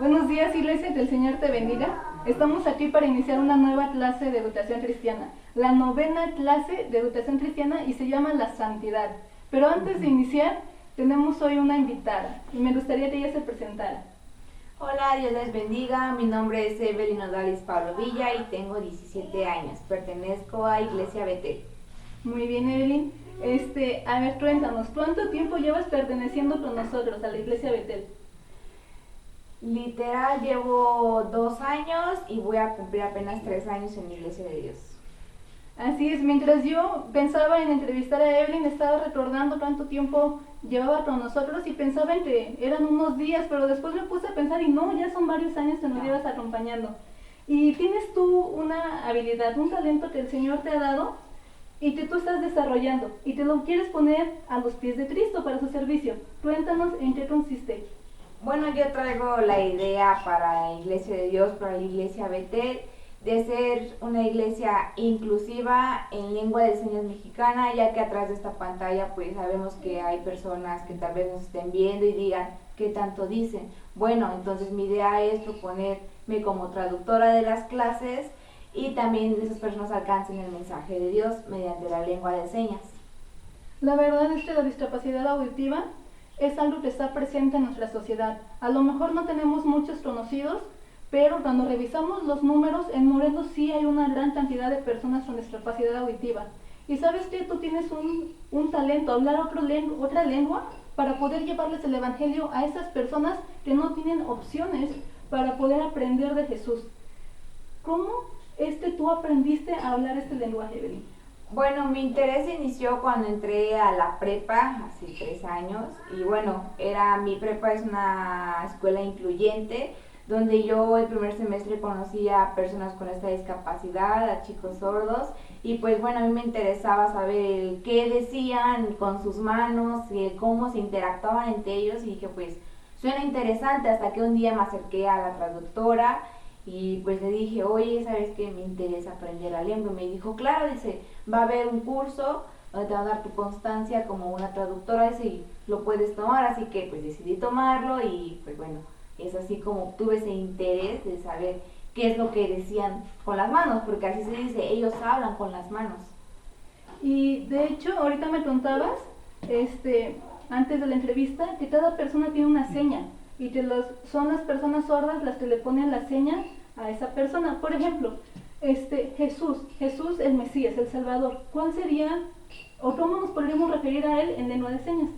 Buenos días, Iglesia, que el Señor te bendiga. Estamos aquí para iniciar una nueva clase de educación cristiana, la 9ª clase de educación cristiana y se llama la santidad. Pero antes de iniciar, tenemos hoy una invitada y me gustaría que ella se presentara. Hola, Dios les bendiga. Mi nombre es Evelyn Odalis Pablo Villa y tengo 17 años. Pertenezco a Iglesia Betel. Muy bien, Evelyn. A ver, cuéntanos, ¿cuánto tiempo llevas perteneciendo con nosotros a la Iglesia Betel? Literal, llevo 2 años y voy a cumplir apenas 3 años en la Iglesia de Dios. Así es, mientras yo pensaba en entrevistar a Evelyn, estaba recordando cuánto tiempo llevaba con nosotros y pensaba en que eran unos días, pero después me puse a pensar y no, ya son varios años que nos llevas acompañando. Y tienes tú una habilidad, un talento que el Señor te ha dado y que tú estás desarrollando y te lo quieres poner a los pies de Cristo para su servicio. Cuéntanos en qué consiste. Bueno, yo traigo la idea para la Iglesia de Dios, para la Iglesia Betel, de ser una iglesia inclusiva en lengua de señas mexicana, ya que atrás de esta pantalla pues sabemos que hay personas que tal vez nos estén viendo y digan qué tanto dicen. Bueno, entonces mi idea es proponerme como traductora de las clases y también esas personas alcancen el mensaje de Dios mediante la lengua de señas. La verdad es que la discapacidad auditiva es algo que está presente en nuestra sociedad. A lo mejor no tenemos muchos conocidos, pero cuando revisamos los números, en Morelos sí hay una gran cantidad de personas con discapacidad auditiva. Y sabes que tú tienes un talento, hablar otra lengua para poder llevarles el evangelio a esas personas que no tienen opciones para poder aprender de Jesús. ¿Cómo tú aprendiste a hablar este lenguaje, Evelyn? Bueno, mi interés inició cuando entré a la prepa, hace 3 años, y bueno, mi prepa es una escuela incluyente, donde yo el primer semestre conocí a personas con esta discapacidad, a chicos sordos, y pues bueno, a mí me interesaba saber qué decían con sus manos, cómo se interactuaban entre ellos, y dije pues suena interesante, hasta que un día me acerqué a la traductora, y pues le dije, oye, ¿sabes qué? Me interesa aprender la lengua. Y me dijo, claro, dice, va a haber un curso donde te van a dar tu constancia como una traductora, dice, y lo puedes tomar. Así que pues decidí tomarlo y pues bueno, es así como tuve ese interés de saber qué es lo que decían con las manos, porque así se dice, ellos hablan con las manos. Y de hecho, ahorita me contabas, antes de la entrevista, que cada persona tiene una seña y que son las personas sordas las que le ponen la seña a esa persona. Por ejemplo, Jesús el Mesías, el Salvador, ¿cuál sería o cómo nos podríamos referir a él en lengua de señas?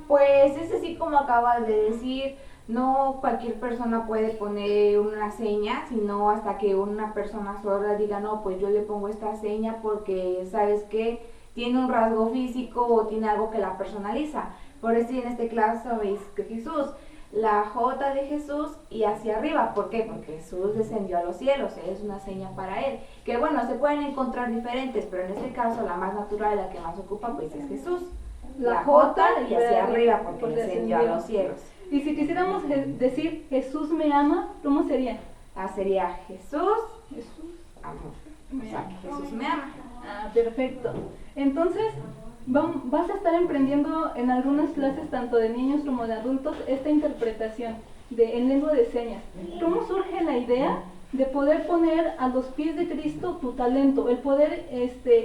Pues es así como acabas de decir, no cualquier persona puede poner una seña, sino hasta que una persona sorda diga, no, pues yo le pongo esta seña porque, ¿sabes qué? Tiene un rasgo físico o tiene algo que la personaliza. Por eso en este caso veis que Jesús, la J de Jesús y hacia arriba. ¿Por qué? Porque Jesús descendió a los cielos, es una seña para él. Que bueno, se pueden encontrar diferentes, pero en este caso la más natural, la que más ocupa, pues es Jesús. La J y hacia arriba porque descendió a los cielos. Y si quisiéramos decir Jesús me ama, ¿cómo sería? Sería Jesús amor. O sea, Jesús me ama. Perfecto. Entonces, vas a estar emprendiendo en algunas clases, tanto de niños como de adultos, esta interpretación en lengua de señas. ¿Cómo surge la idea de poder poner a los pies de Cristo tu talento, el poder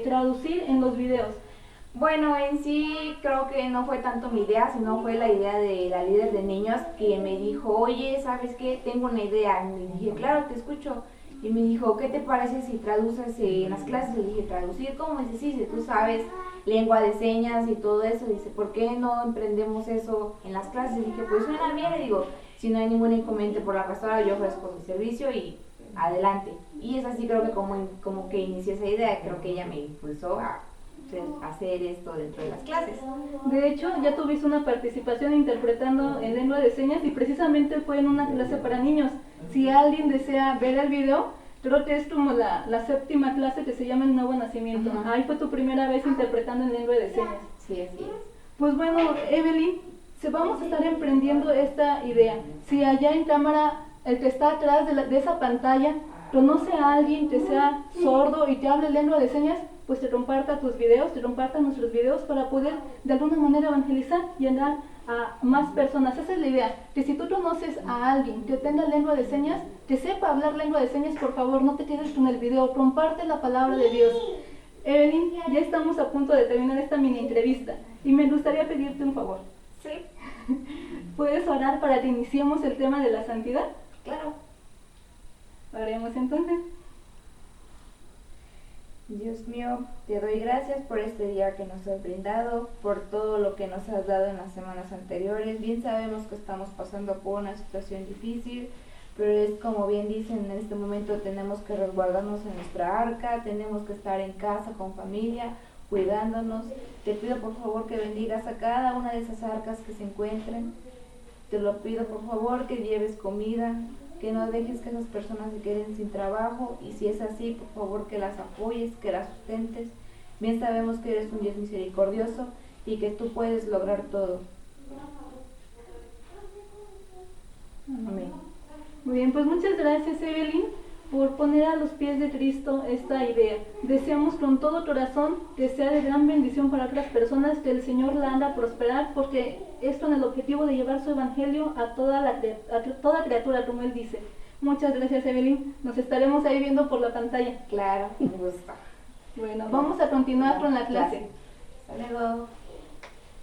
traducir en los videos? Bueno, en sí creo que no fue tanto mi idea, sino fue la idea de la líder de niños que me dijo, oye, ¿sabes qué? Tengo una idea. Y le dije, claro, te escucho. Y me dijo, ¿qué te parece si traduces en las clases? Le dije, ¿traducir cómo? Me dice, sí, si tú sabes lengua de señas y todo eso. Dice, ¿por qué no emprendemos eso en las clases? Y dije, pues suena bien. Le digo, si no hay ningún inconveniente por la pastora, yo ofrezco mi servicio y adelante. Y es así creo que como que inicié esa idea, creo que ella me impulsó a hacer esto dentro de las clases. De hecho, ya tuviste una participación interpretando en lengua de señas y precisamente fue en una clase para niños. Si alguien desea ver el video, creo que es como la 7ª clase que se llama El Nuevo Nacimiento. Ahí fue tu primera vez interpretando en lengua de señas. Sí, así es. Pues bueno, Evelyn, vamos a estar emprendiendo esta idea. Si allá en cámara, el que está atrás de esa pantalla, conoce a alguien que sea sordo y te hable lengua de señas, pues te comparta tus videos, te comparta nuestros videos para poder de alguna manera evangelizar y dar a más personas. Esa es la idea, que si tú conoces a alguien que tenga lengua de señas, que sepa hablar lengua de señas, por favor, no te quedes con el video, comparte la palabra de Dios. Evelyn, ya estamos a punto de terminar esta mini entrevista y me gustaría pedirte un favor. Sí, ¿Puedes orar para que iniciemos el tema de la santidad? claro. Oremos entonces. Dios mío, te doy gracias por este día que nos has brindado, por todo lo que nos has dado en las semanas anteriores. Bien sabemos que estamos pasando por una situación difícil, pero es como bien dicen, en este momento tenemos que resguardarnos en nuestra arca, tenemos que estar en casa con familia, cuidándonos. Te pido por favor que bendigas a cada una de esas arcas que se encuentren. Te lo pido por favor que lleves comida, que no dejes que esas personas se queden sin trabajo, y si es así, por favor que las apoyes, que las sustentes. Bien sabemos que eres un Dios misericordioso y que tú puedes lograr todo. Amén. Muy bien, pues muchas gracias, Evelyn, por poner a los pies de Cristo esta idea. Deseamos con todo corazón que sea de gran bendición para otras personas, que el Señor la haga prosperar, porque es con el objetivo de llevar su evangelio a toda criatura, como Él dice. Muchas gracias, Evelyn. Nos estaremos ahí viendo por la pantalla. Claro, me gusta. Bueno, vamos a continuar con la clase. Hasta luego.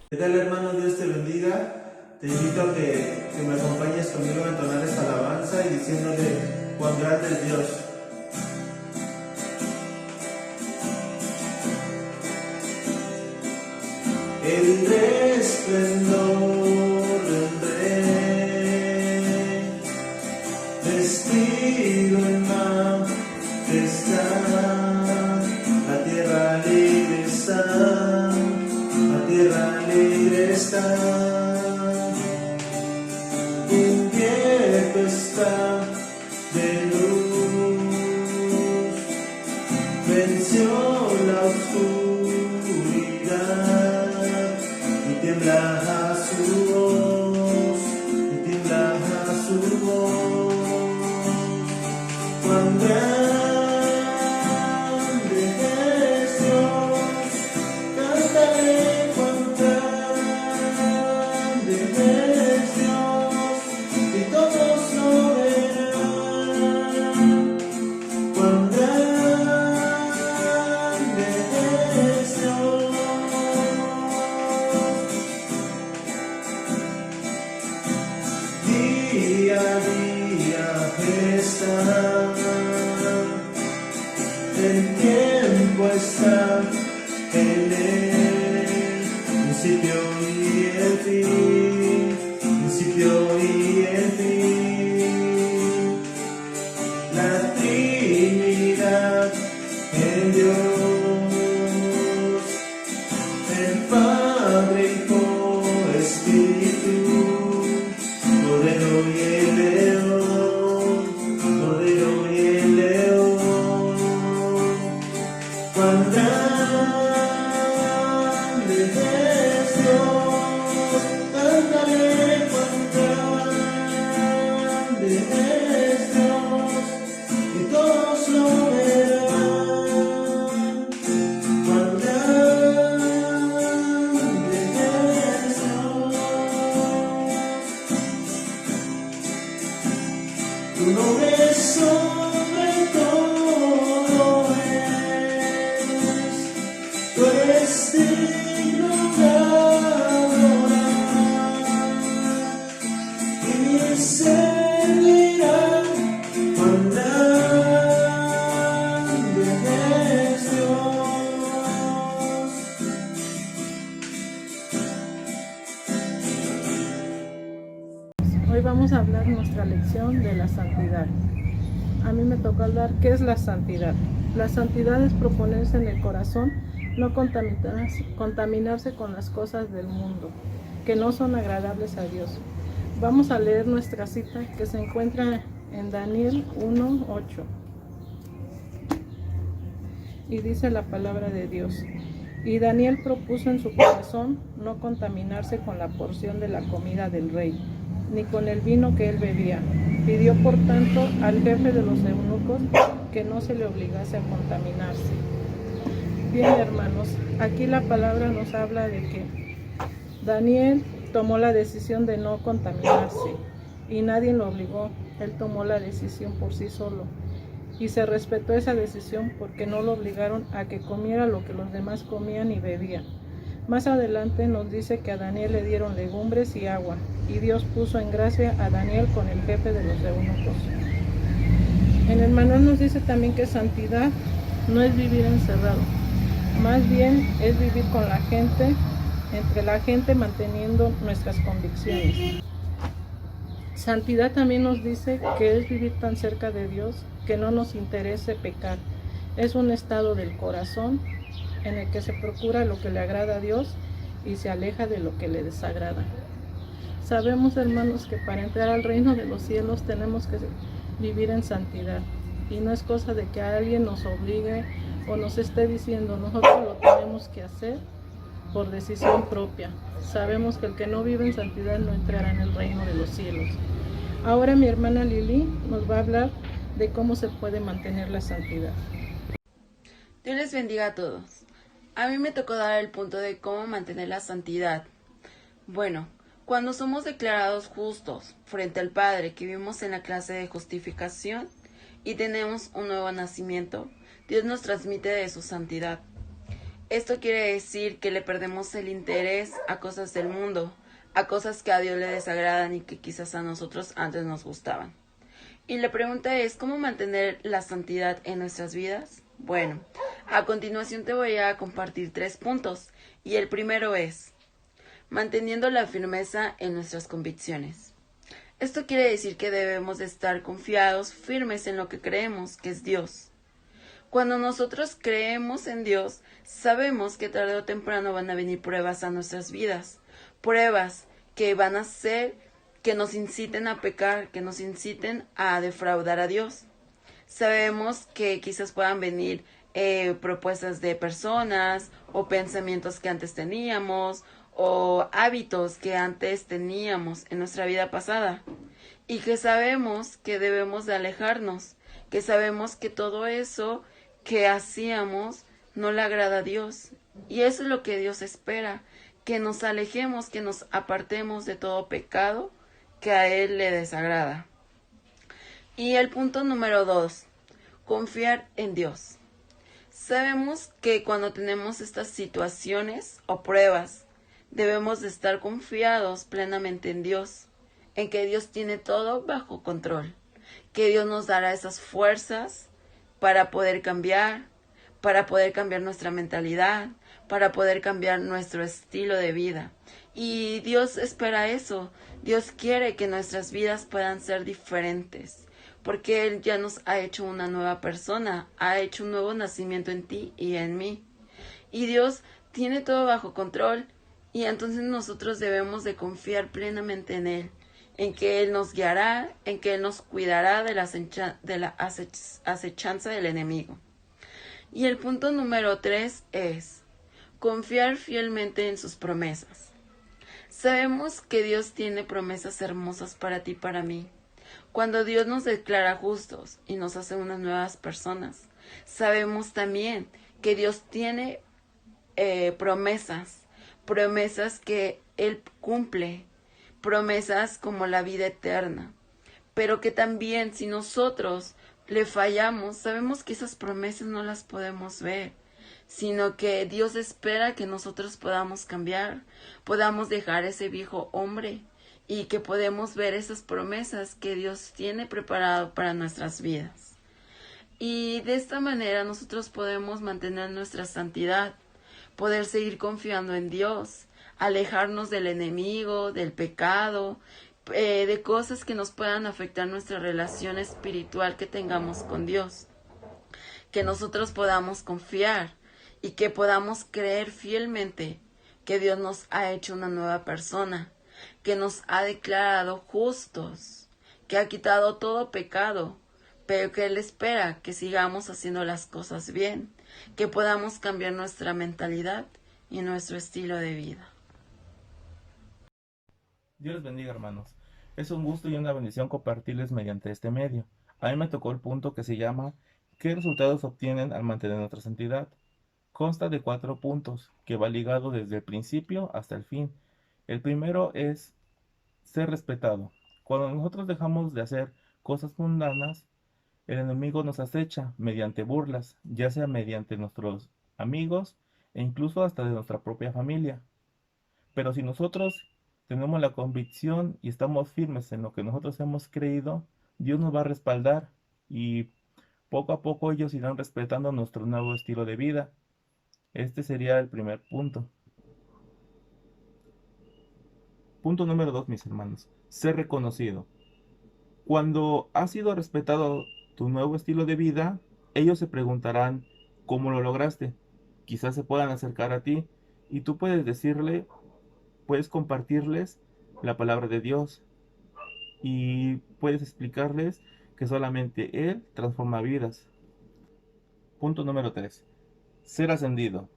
¿Qué tal, hermano? Dios te bendiga. Te invito a que me acompañes conmigo a entonar esta alabanza y diciéndole cuán grande es Dios. El esplendor del Rey, vestido en majestad, la tierra alegre está, la tierra alegre está, cubierto está de luz, venció la oscuridad y tiembla a su voz, y tiembla a su voz. Cuán grande es Dios, cantaré cuán grande es Dios, y todos lo verán. Cuán grande es Dios. Día a día está, el tiempo está en él, principio y el fin, principio y el fin. La Trinidad en Dios, el Padre, Hijo, Espíritu, Cordero y el León, Cordero y el León. Cuán grande es Dios, cantaré cuán grande es Dios, y todos lo verán. Cuán grande es Dios. Tu nombre sobre todo es, tú eres digno de adorar, y mi ser dirá cuán grande es Dios. Hoy vamos a hablar nuestra lección de la santidad. A mí me tocó hablar qué es la santidad. La santidad es proponerse en el corazón no contaminarse con las cosas del mundo, que no son agradables a Dios. Vamos a leer nuestra cita que se encuentra en Daniel 1:8. Y dice la palabra de Dios: y Daniel propuso en su corazón no contaminarse con la porción de la comida del rey, ni con el vino que él bebía. Pidió por tanto al jefe de los eunucos que no se le obligase a contaminarse. Bien, hermanos, aquí la palabra nos habla de que Daniel tomó la decisión de no contaminarse y nadie lo obligó. Él tomó la decisión por sí solo y se respetó esa decisión porque no lo obligaron a que comiera lo que los demás comían y bebían. Más adelante nos dice que a Daniel le dieron legumbres y agua, y Dios puso en gracia a Daniel con el jefe de los eunucos. En el manual nos dice también que santidad no es vivir encerrado, más bien es vivir con la gente, entre la gente, manteniendo nuestras convicciones. Santidad también nos dice que es vivir tan cerca de Dios que no nos interese pecar. Es un estado del corazón en el que se procura lo que le agrada a Dios y se aleja de lo que le desagrada. Sabemos, hermanos, que para entrar al reino de los cielos tenemos que vivir en santidad, y no es cosa de que alguien nos obligue o nos esté diciendo. Nosotros lo tenemos que hacer por decisión propia. Sabemos que el que no vive en santidad no entrará en el reino de los cielos. Ahora mi hermana Lili nos va a hablar de cómo se puede mantener la santidad. Dios les bendiga a todos. A mí me tocó dar el punto de cómo mantener la santidad. Bueno, cuando somos declarados justos frente al Padre, que vimos en la clase de justificación, y tenemos un nuevo nacimiento, Dios nos transmite de su santidad. Esto quiere decir que le perdemos el interés a cosas del mundo, a cosas que a Dios le desagradan y que quizás a nosotros antes nos gustaban. Y la pregunta es, ¿cómo mantener la santidad en nuestras vidas? Bueno, a continuación te voy a compartir 3 puntos, y el primero es manteniendo la firmeza en nuestras convicciones. Esto quiere decir que debemos de estar confiados, firmes en lo que creemos, que es Dios. Cuando nosotros creemos en Dios, sabemos que tarde o temprano van a venir pruebas a nuestras vidas, pruebas que van a hacer que nos inciten a pecar, que nos inciten a defraudar a Dios. Sabemos que quizás puedan venir propuestas de personas o pensamientos que antes teníamos o hábitos que antes teníamos en nuestra vida pasada, y que sabemos que debemos de alejarnos, que sabemos que todo eso que hacíamos no le agrada a Dios, y eso es lo que Dios espera, que nos alejemos, que nos apartemos de todo pecado que a Él le desagrada. Y el punto número 2, confiar en Dios. Sabemos que cuando tenemos estas situaciones o pruebas, debemos de estar confiados plenamente en Dios, en que Dios tiene todo bajo control, que Dios nos dará esas fuerzas para poder cambiar nuestra mentalidad, para poder cambiar nuestro estilo de vida. Y Dios espera eso. Dios quiere que nuestras vidas puedan ser diferentes, porque Él ya nos ha hecho una nueva persona, ha hecho un nuevo nacimiento en ti y en mí. Y Dios tiene todo bajo control, y entonces nosotros debemos de confiar plenamente en Él, en que Él nos guiará, en que Él nos cuidará de la acechanza del enemigo. Y el punto número 3 es confiar fielmente en sus promesas. Sabemos que Dios tiene promesas hermosas para ti y para mí. Cuando Dios nos declara justos y nos hace unas nuevas personas, sabemos también que Dios tiene promesas que Él cumple, promesas como la vida eterna, pero que también si nosotros le fallamos, sabemos que esas promesas no las podemos ver, sino que Dios espera que nosotros podamos cambiar, podamos dejar ese viejo hombre y que podemos ver esas promesas que Dios tiene preparado para nuestras vidas. Y de esta manera nosotros podemos mantener nuestra santidad, poder seguir confiando en Dios, alejarnos del enemigo, del pecado, de cosas que nos puedan afectar nuestra relación espiritual que tengamos con Dios. Que nosotros podamos confiar y que podamos creer fielmente que Dios nos ha hecho una nueva persona, que nos ha declarado justos, que ha quitado todo pecado, pero que Él espera que sigamos haciendo las cosas bien, que podamos cambiar nuestra mentalidad y nuestro estilo de vida. Dios les bendiga, hermanos. Es un gusto y una bendición compartirles mediante este medio. A mí me tocó el punto que se llama ¿qué resultados obtienen al mantener nuestra santidad? Consta de 4 puntos, que va ligado desde el principio hasta el fin, El primero es ser respetado. Cuando nosotros dejamos de hacer cosas mundanas, el enemigo nos acecha mediante burlas, ya sea mediante nuestros amigos e incluso hasta de nuestra propia familia. Pero si nosotros tenemos la convicción y estamos firmes en lo que nosotros hemos creído, Dios nos va a respaldar y poco a poco ellos irán respetando nuestro nuevo estilo de vida. Este sería el primer punto. Punto número 2, mis hermanos. Ser reconocido. Cuando ha sido respetado tu nuevo estilo de vida, ellos se preguntarán cómo lo lograste. Quizás se puedan acercar a ti y tú puedes compartirles la palabra de Dios y puedes explicarles que solamente Él transforma vidas. Punto número 3. Ser ascendido.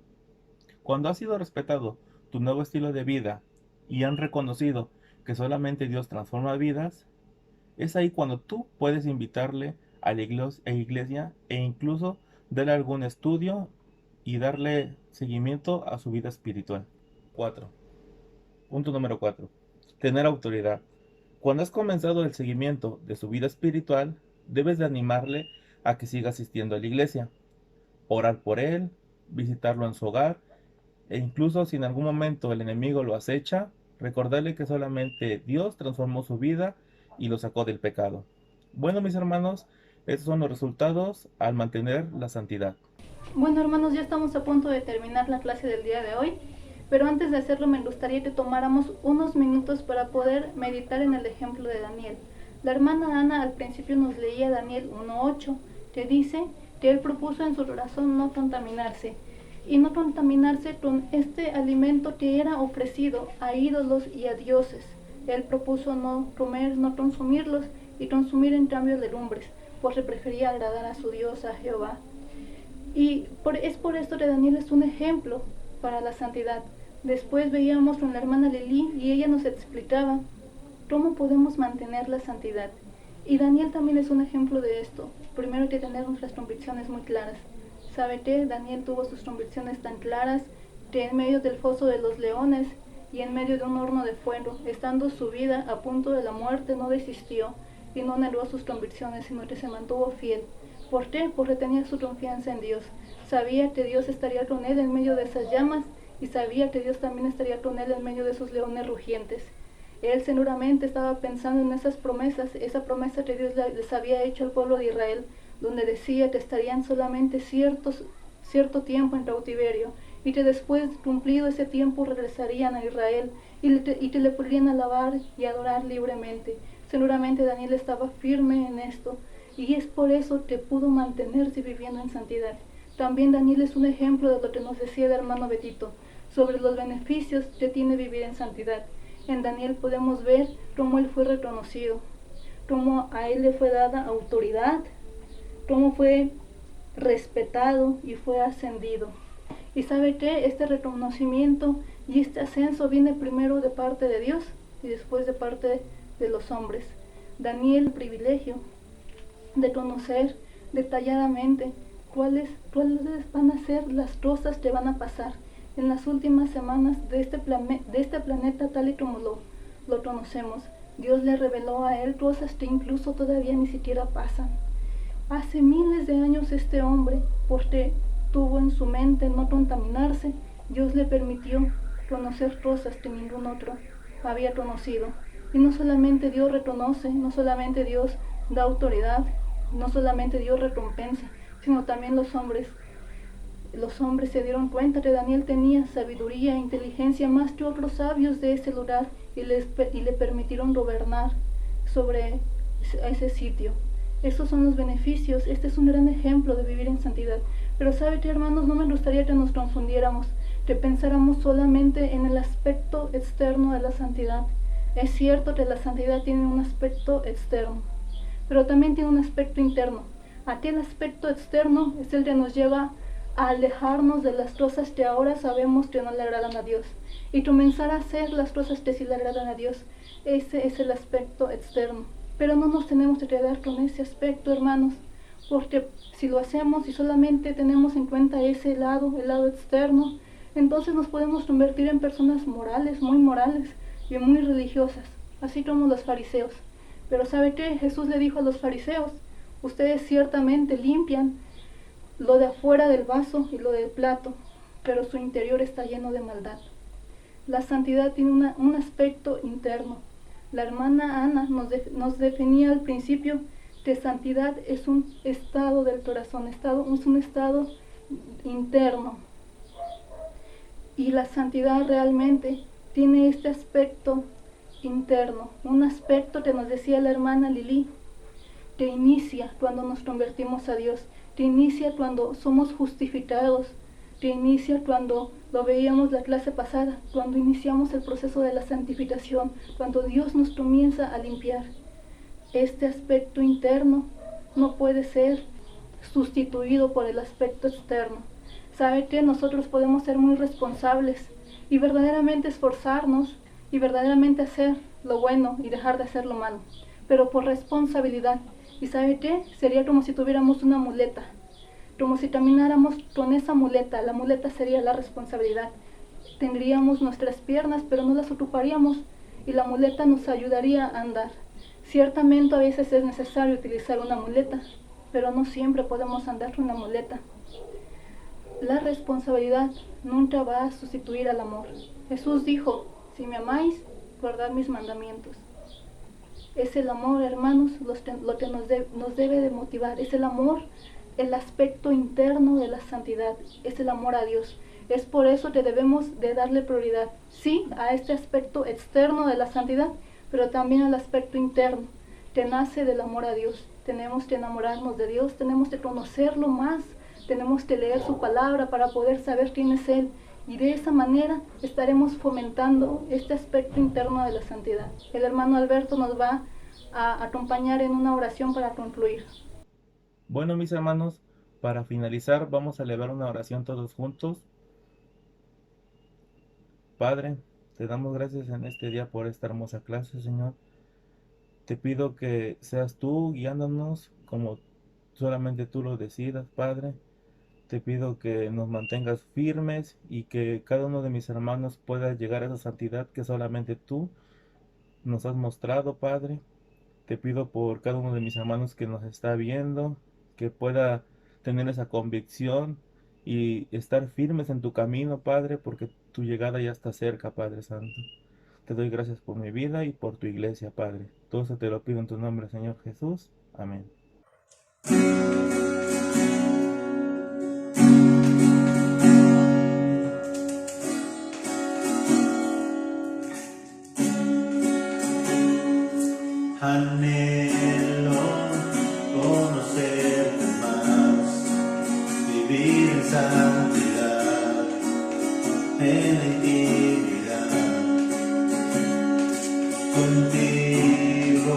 Cuando ha sido respetado tu nuevo estilo de vida y han reconocido que solamente Dios transforma vidas, es ahí cuando tú puedes invitarle a la iglesia e incluso darle algún estudio y darle seguimiento a su vida espiritual. 4. Punto número 4. Tener autoridad. Cuando has comenzado el seguimiento de su vida espiritual, debes de animarle a que siga asistiendo a la iglesia, orar por él, visitarlo en su hogar, e incluso si en algún momento el enemigo lo acecha, recordarle que solamente Dios transformó su vida y lo sacó del pecado. Bueno, mis hermanos, estos son los resultados al mantener la santidad. Bueno, hermanos, ya estamos a punto de terminar la clase del día de hoy, pero antes de hacerlo me gustaría que tomáramos unos minutos para poder meditar en el ejemplo de Daniel. La hermana Ana al principio nos leía Daniel 1:8, que dice que él propuso en su corazón no contaminarse, y no contaminarse con este alimento que era ofrecido a ídolos y a dioses. Él propuso no comer, no consumirlos, y consumir en cambio legumbres, pues le prefería agradar a su Dios, a Jehová. Y es por esto que Daniel es un ejemplo para la santidad. Después veíamos con la hermana Lili y ella nos explicaba cómo podemos mantener la santidad. Y Daniel también es un ejemplo de esto. Primero hay que tener nuestras convicciones muy claras. ¿Sabe qué? Daniel tuvo sus convicciones tan claras que en medio del foso de los leones y en medio de un horno de fuego, estando su vida a punto de la muerte, no desistió y no negó sus convicciones, sino que se mantuvo fiel. ¿Por qué? Porque tenía su confianza en Dios. Sabía que Dios estaría con él en medio de esas llamas y sabía que Dios también estaría con él en medio de esos leones rugientes. Él seguramente estaba pensando en esas promesas, esa promesa que Dios les había hecho al pueblo de Israel, donde decía que estarían solamente cierto tiempo en cautiverio y que después, cumplido ese tiempo, regresarían a Israel y que le podrían alabar y adorar libremente. Seguramente Daniel estaba firme en esto y es por eso que pudo mantenerse viviendo en santidad. También Daniel es un ejemplo de lo que nos decía el hermano Betito sobre los beneficios que tiene vivir en santidad. En Daniel podemos ver cómo él fue reconocido, cómo a él le fue dada autoridad, cómo fue respetado y fue ascendido. Y sabe que este reconocimiento y este ascenso viene primero de parte de Dios y después de parte de los hombres. Daniel, el privilegio de conocer detalladamente cuáles van a ser las cosas que van a pasar en las últimas semanas de este planeta tal y como lo conocemos. Dios le reveló a él cosas que incluso todavía ni siquiera pasan. Hace miles de años este hombre, porque tuvo en su mente no contaminarse, Dios le permitió conocer cosas que ningún otro había conocido. Y no solamente Dios reconoce, no solamente Dios da autoridad, no solamente Dios recompensa, sino también los hombres se dieron cuenta que Daniel tenía sabiduría e inteligencia más que otros sabios de ese lugar y le permitieron gobernar sobre ese sitio. Estos son los beneficios. Este es un gran ejemplo de vivir en santidad. Pero ¿sabe qué, hermanos? No me gustaría que nos confundiéramos, que pensáramos solamente en el aspecto externo de la santidad. Es cierto que la santidad tiene un aspecto externo, pero también tiene un aspecto interno. Aquel aspecto externo es el que nos lleva a alejarnos de las cosas que ahora sabemos que no le agradan a Dios y comenzar a hacer las cosas que sí le agradan a Dios. Ese es el aspecto externo. Pero no nos tenemos que quedar con ese aspecto, hermanos, porque si lo hacemos y solamente tenemos en cuenta ese lado, el lado externo, entonces nos podemos convertir en personas morales y muy religiosas, así como los fariseos. Pero ¿sabe qué? Jesús le dijo a los fariseos: ustedes ciertamente limpian lo de afuera del vaso y lo del plato, pero su interior está lleno de maldad. La santidad tiene un aspecto interno. La hermana Ana nos definía al principio que santidad es un estado del corazón, es un estado interno. Y la santidad realmente tiene este aspecto interno, un aspecto que nos decía la hermana Lili, que inicia cuando nos convertimos a Dios, que inicia cuando somos justificados, que inicia cuando lo veíamos la clase pasada, cuando iniciamos el proceso de la santificación, cuando Dios nos comienza a limpiar. Este aspecto interno no puede ser sustituido por el aspecto externo. ¿Sabe qué? Nosotros podemos ser muy responsables y verdaderamente esforzarnos y verdaderamente hacer lo bueno y dejar de hacer lo malo, pero por responsabilidad. ¿Y sabe qué? Sería como si tuviéramos una muleta, como si camináramos con esa muleta. La muleta sería la responsabilidad. Tendríamos nuestras piernas, pero no las ocuparíamos, y la muleta nos ayudaría a andar. Ciertamente a veces es necesario utilizar una muleta, pero no siempre podemos andar con una muleta. La responsabilidad nunca va a sustituir al amor. Jesús dijo: si me amáis, guardad mis mandamientos. Es el amor, hermanos, lo que nos debe de motivar. Es el amor, el aspecto interno de la santidad. Es el amor a Dios. Es por eso que debemos de darle prioridad, sí, a este aspecto externo de la santidad, pero también al aspecto interno, que nace del amor a Dios. Tenemos que enamorarnos de Dios, tenemos que conocerlo más, tenemos que leer su palabra para poder saber quién es Él. Y de esa manera estaremos fomentando este aspecto interno de la santidad. El hermano Alberto nos va a acompañar en una oración para concluir. Bueno, mis hermanos, para finalizar vamos a elevar una oración todos juntos. Padre, te damos gracias en este día por esta hermosa clase, Señor. Te pido que seas tú guiándonos como solamente tú lo decidas, Padre. Te pido que nos mantengas firmes y que cada uno de mis hermanos pueda llegar a esa santidad que solamente tú nos has mostrado, Padre. Te pido por cada uno de mis hermanos que nos está viendo, que pueda tener esa convicción y estar firmes en tu camino, Padre, porque tu llegada ya está cerca, Padre Santo. Te doy gracias por mi vida y por tu iglesia, Padre. Todo eso te lo pido en tu nombre, Señor Jesús. Amén. Anhelo conocerte más, vivir en santidad, en la intimidad. Contigo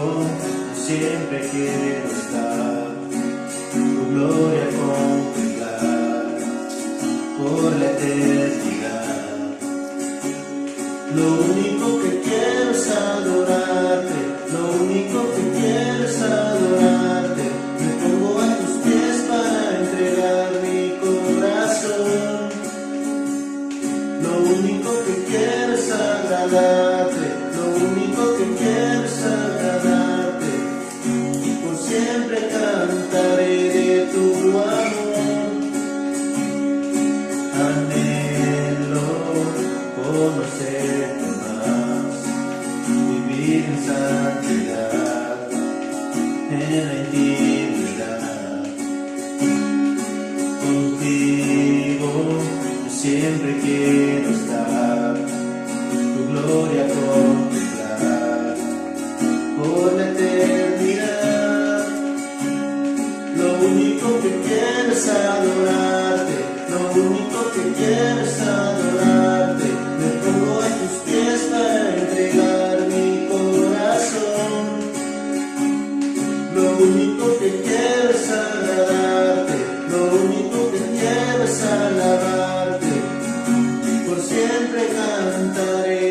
siempre quiero estar, tu gloria contemplar por la eternidad. Lo único que quiero es adorarte. Lo único que quiero es adorarte. Me pongo a tus pies para entregar mi corazón. Lo único que quiero es agradarte. Lo único que quiero es agradarte. Y por siempre cantaré de tu amor. Anhelo conocerte más, vivir en santidad, en la intimidad. Contigo yo siempre quiero estar, tu gloria contemplar por la eternidad. Lo único que quiero es adorarte, lo único que quiero es adorarte. Me pongo a tus pies para entregar mi corazón. Lo único que quiero es agradarte, lo único que quiero es alabarte. Por siempre cantaré